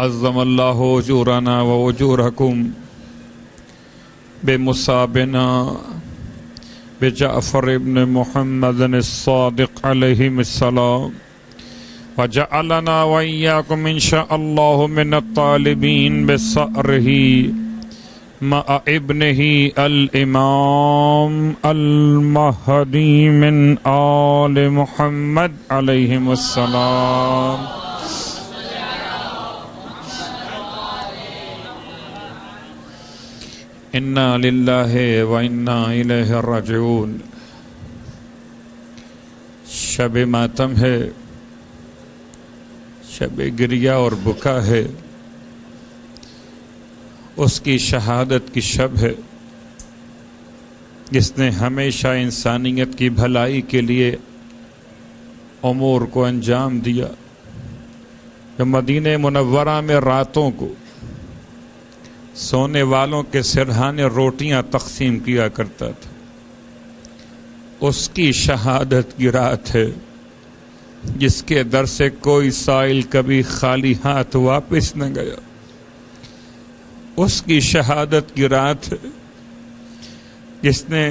عظم اللہ اجورنا و اجورکم بمصابنا بجعفر ابن محمد الصادق علیہ السلام وجعلنا وإياكم إن شاء الله من الطالبين بصأره مع ابنه الإمام المهدي من آل محمد عليهم السلام. انا للہ و انا الیہ راجعون. شب ماتم ہے، شب گریہ اور بکا ہے، اس کی شہادت کی شب ہے جس نے ہمیشہ انسانیت کی بھلائی کے لیے امور کو انجام دیا، جو مدینہ منورہ میں راتوں کو سونے والوں کے سرہانے روٹیاں تقسیم کیا کرتا تھا. اس کی شہادت کی رات ہے جس کے در سے کوئی سائل کبھی خالی ہاتھ واپس نہ گیا. اس کی شہادت کی رات ہے جس نے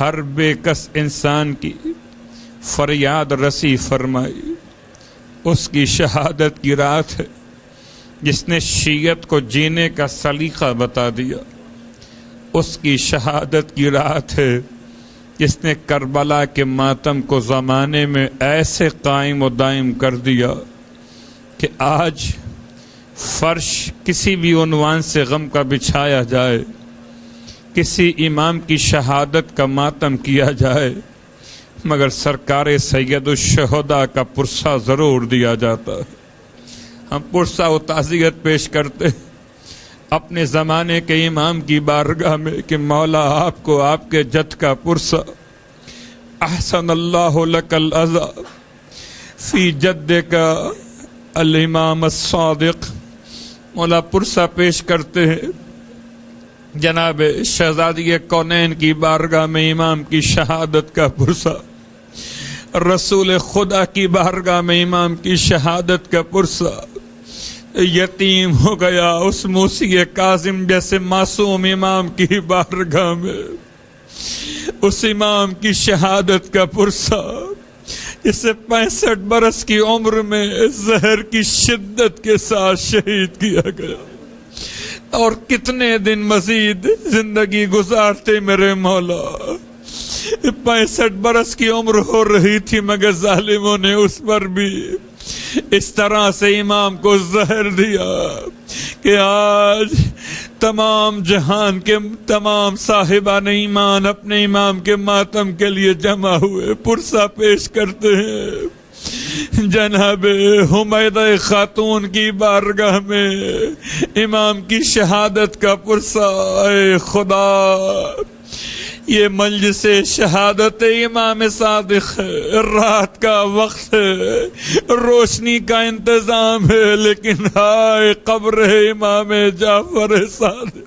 ہر بے کس انسان کی فریاد رسی فرمائی. اس کی شہادت کی رات ہے جس نے شیعت کو جینے کا سلیقہ بتا دیا. اس کی شہادت کی رات ہے جس نے کربلا کے ماتم کو زمانے میں ایسے قائم و دائم کر دیا کہ آج فرش کسی بھی عنوان سے غم کا بچھایا جائے، کسی امام کی شہادت کا ماتم کیا جائے، مگر سرکار سید الشہداء کا پرسہ ضرور دیا جاتا ہے. ہم پرسہ و تعزیت پیش کرتے اپنے زمانے کے امام کی بارگاہ میں کہ مولا آپ کو آپ کے جد کا پرسہ احسن اللہ لک العزا فی جد کا الامام الصادق. مولا پرسہ پیش کرتے ہیں جناب شہزادی کونین کی بارگاہ میں امام کی شہادت کا پرسہ، رسول خدا کی بارگاہ میں امام کی شہادت کا پرسہ. یتیم ہو گیا اس موسی کاظم جیسے معصوم امام کی بارگاہ میں اس امام کی شہادت کا پرسہ جسے 65 برس کی عمر میں زہر کی شدت کے ساتھ شہید کیا گیا. اور کتنے دن مزید زندگی گزارتے میرے مولا. 65 برس کی عمر ہو رہی تھی مگر ظالموں نے اس پر بھی اس طرح سے امام کو زہر دیا کہ آج تمام جہان کے تمام صاحبان ایمان اپنے امام کے ماتم کے لیے جمع ہوئے پرسہ پیش کرتے ہیں. جناب حمیدہ خاتون کی بارگاہ میں امام کی شہادت کا پرسہ. اے خدا، یہ مجلس شہادت امام صادق ہے، رات کا وقت ہے، روشنی کا انتظام ہے، لیکن ہائے قبر امام جعفر صادق.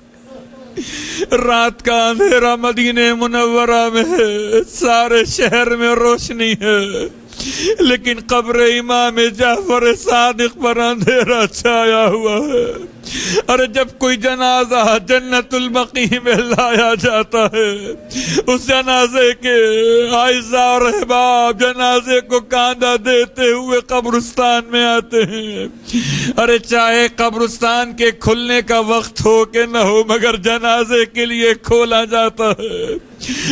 رات کا اندھیرا مدینہ منورہ میں ہے، سارے شہر میں روشنی ہے، لیکن قبر امام جعفر صادق پر اندھیرا چھایا ہوا ہے. ارے جب کوئی جنازہ جنت البقیع میں لایا جاتا ہے، اس جنازے کے اعزاء اور احباب جنازے کو کاندھا دیتے ہوئے قبرستان میں آتے ہیں. ارے چاہے قبرستان کے کھلنے کا وقت ہو کہ نہ ہو، مگر جنازے کے لیے کھولا جاتا ہے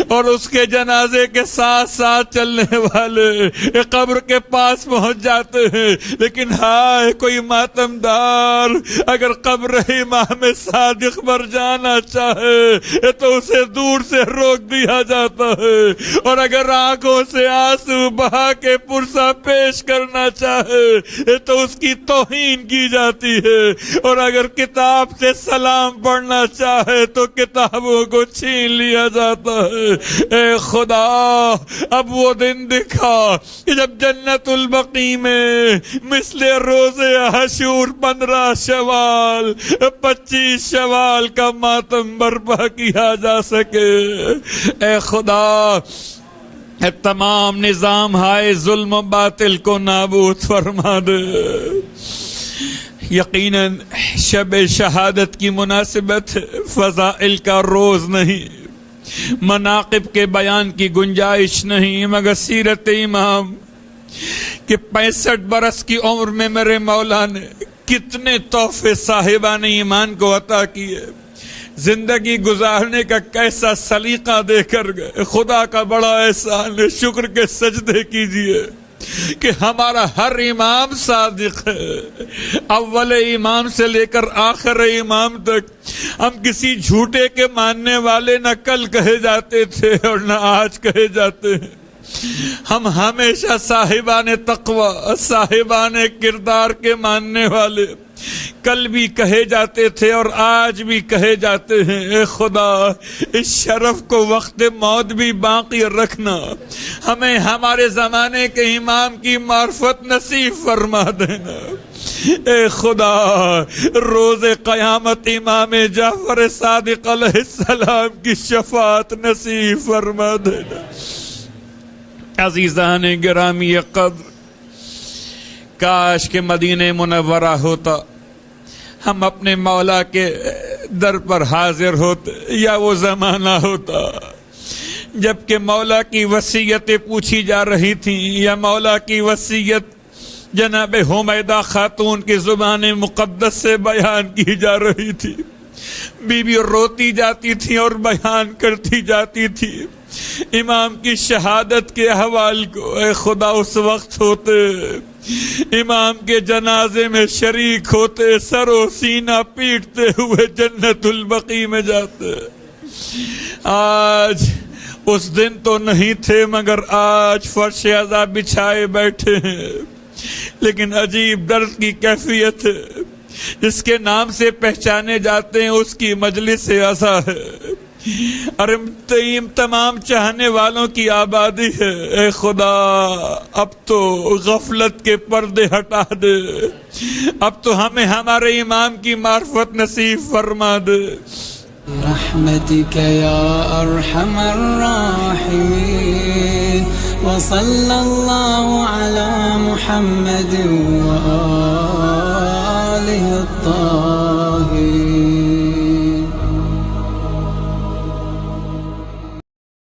اور اس کے جنازے کے ساتھ ساتھ چلنے والے قبر کے پاس پہنچ جاتے ہیں. لیکن ہائے کوئی ماتمدار اگر قبر امام صادق پر جانا چاہے تو اسے دور سے روک دیا جاتا ہے، اور اگر آنکھوں سے آنسو بہا کے پرسہ پیش کرنا چاہے تو اس کی توہین کی جاتی ہے، اور اگر کتاب سے سلام پڑھنا چاہے تو کتابوں کو چھین لیا جاتا ہے. اے خدا، اب وہ دن دکھا کہ جب جنت البقیع میں مثل روز عاشور 15 شوال 25 شوال کا ماتم برپا کیا جا سکے. اے خدا، تمام نظام ہائے ظلم و باطل کو نابود فرما دے. یقیناً شب شہادت کی مناسبت فضائل کا روز نہیں، مناقب کے بیان کی گنجائش نہیں، مگر سیرت امام کہ 65 برس کی عمر میں میرے مولا نے کتنے تحفے صاحبان ایمان کو عطا کیے، زندگی گزارنے کا کیسا سلیقہ دے کر گئے۔ خدا کا بڑا احسان ہے، شکر کے سجدے کیجئے کہ ہمارا ہر امام صادق ہے، اول امام سے لے کر آخر امام تک۔ ہم کسی جھوٹے کے ماننے والے نہ کل کہے جاتے تھے اور نہ آج کہے جاتے ہیں، ہم ہمیشہ صاحبان تقوی، صاحبان کردار کے ماننے والے کل بھی کہے جاتے تھے اور آج بھی کہے جاتے ہیں۔ اے خدا، اس شرف کو وقت موت بھی باقی رکھنا، ہمیں ہمارے زمانے کے امام کی معرفت نصیب فرما دینا۔ اے خدا، روز قیامت امام جعفر صادق علیہ السلام کی شفاعت نصیب فرما دینا۔ عزیزان گرامی قدر، کاش کہ مدینہ منورہ ہوتا، ہم اپنے مولا کے در پر حاضر ہوتے، یا وہ زمانہ ہوتا جبکہ مولا کی وصیتیں پوچھی جا رہی تھیں، یا مولا کی وصیت جناب حمیدہ خاتون کی زبان مقدس سے بیان کی جا رہی تھی۔ بی بی روتی جاتی تھی اور بیان کرتی جاتی تھی امام کی شہادت کے احوال کو۔ اے خدا، اس وقت ہوتے امام کے جنازے میں شریک ہوتے، سر و سینہ پیٹتے ہوئے جنت البقیع میں جاتے۔ آج اس دن تو نہیں تھے، مگر آج فرش عذاب بچھائے بیٹھے ہیں، لیکن عجیب درد کی کیفیت ہے۔ جس کے نام سے پہچانے جاتے ہیں اس کی مجلس عزا ہے، اور تمام چاہنے والوں کی آبادی ہے۔ اے خدا، اب تو غفلت کے پردے ہٹا دے، اب تو ہمیں ہمارے امام کی معرفت نصیب فرما دے۔ برحمتك يا أرحم الراحمين، وصلى الله على محمد وآله الطاهرين۔